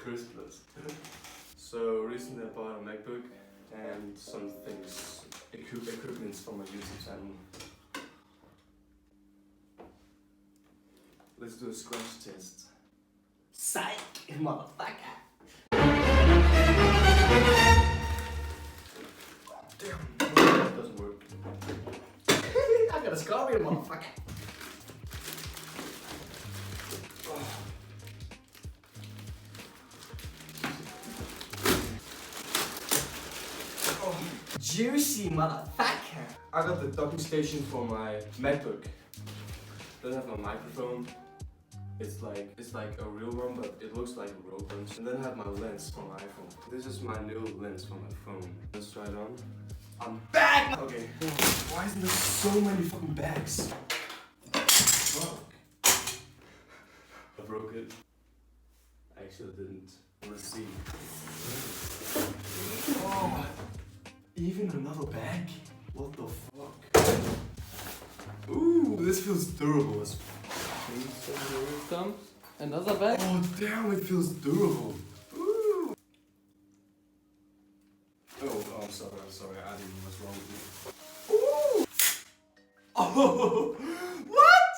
Christmas. So recently I bought a MacBook and some things, equipments for my YouTube channel. Let's do a scratch test. Psych, motherfucker. Damn, that doesn't work. I got a scar here, motherfucker. Juicy motherfucker. I got the docking station for my MacBook. Doesn't have my microphone. It's like a real one, but it looks like a real one. And then I have my lens for my iPhone. This is my new lens for my phone. Let's try it on. I'm back! Okay. Why isn't there so many fucking bags? Fuck. I broke it. I actually didn't. Let's see. Oh, even another bag? What the fuck? Ooh, this feels durable as fuck. So here comes another bag. Oh damn, it feels durable. Ooh. Oh, I'm sorry, I didn't know what's wrong with me. Ooh. Oh, what?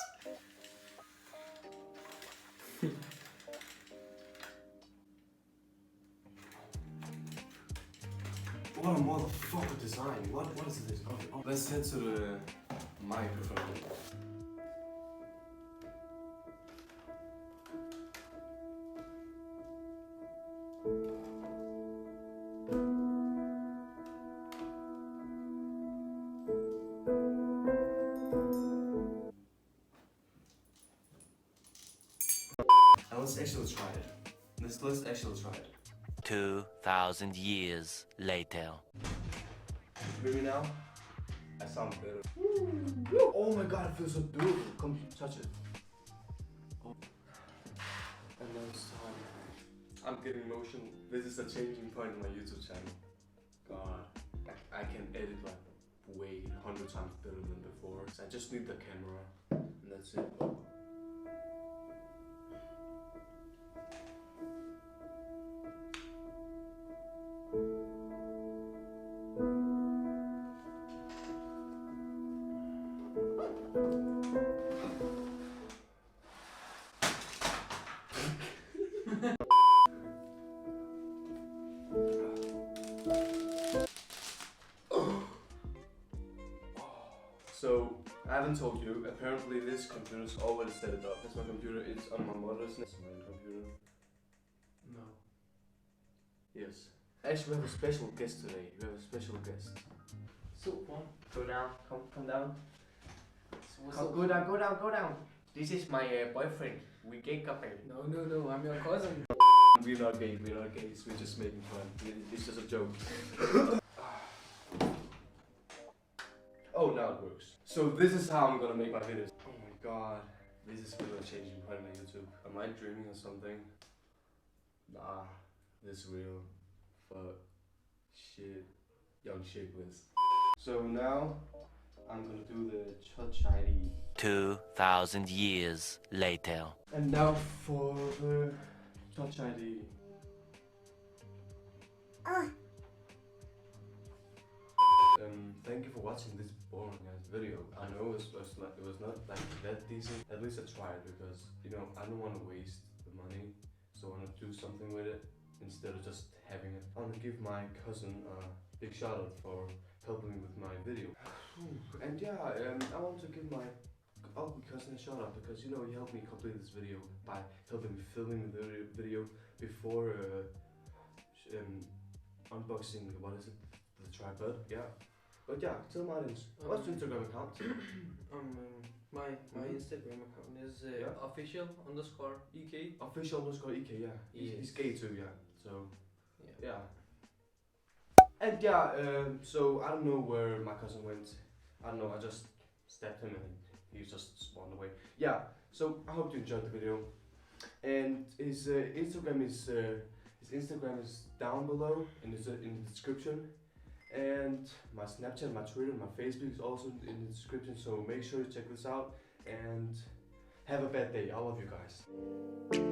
What a motherfucker design. What is this? Oh, let's head to the microphone. Now let's actually try it. Let's actually try it. 2,000 years later. Hear me now? I sound better. Oh my god, it feels so durable. Come touch it. Oh. And now it's time. I'm getting motion. This is a changing point in my YouTube channel. God, I can edit like way 100 times better than before. So I just need the camera, and that's it. So, I haven't told you, apparently this computer's already set it up. That's my computer, it's on my mother's computer. No. Yes. Actually, we have a special guest today. We have a special guest. So, go down, come down. So Go down. This is my boyfriend. We gay couple. No, I'm your cousin. We're not gays, we're just making fun. It's just a joke. Oh, now it works. So this is how I'm gonna make my videos. Oh my god, this is really changing point on my YouTube. Am I dreaming or something? Nah, this is real. Fuck. Shit. Young shitless. So now, I'm gonna do the Touch ID. 2,000 years later. And now for the Touch ID. Thank you for watching this boring ass video. I know it was not like that decent. At least I tried because you know I don't want to waste the money, so I want to do something with it instead of just having it. I want to give my cousin a big shout out for helping me with my video. And yeah, I want to give my ugly cousin a shout out because you know he helped me complete this video by helping me filming the video before unboxing. What is it? The tripod. Yeah. But yeah, tell my audience, what's your Instagram account? My Instagram account is official_ek. Official_ek, yeah. He's gay too, yeah. So yeah. And yeah, so I don't know where my cousin went. I don't know, I just stabbed him and he just spawned away. Yeah, so I hope you enjoyed the video. And his Instagram is down below in the description. And my Snapchat, my Twitter, my Facebook is also in the description, so make sure you check this out and have a bad day. I love you guys.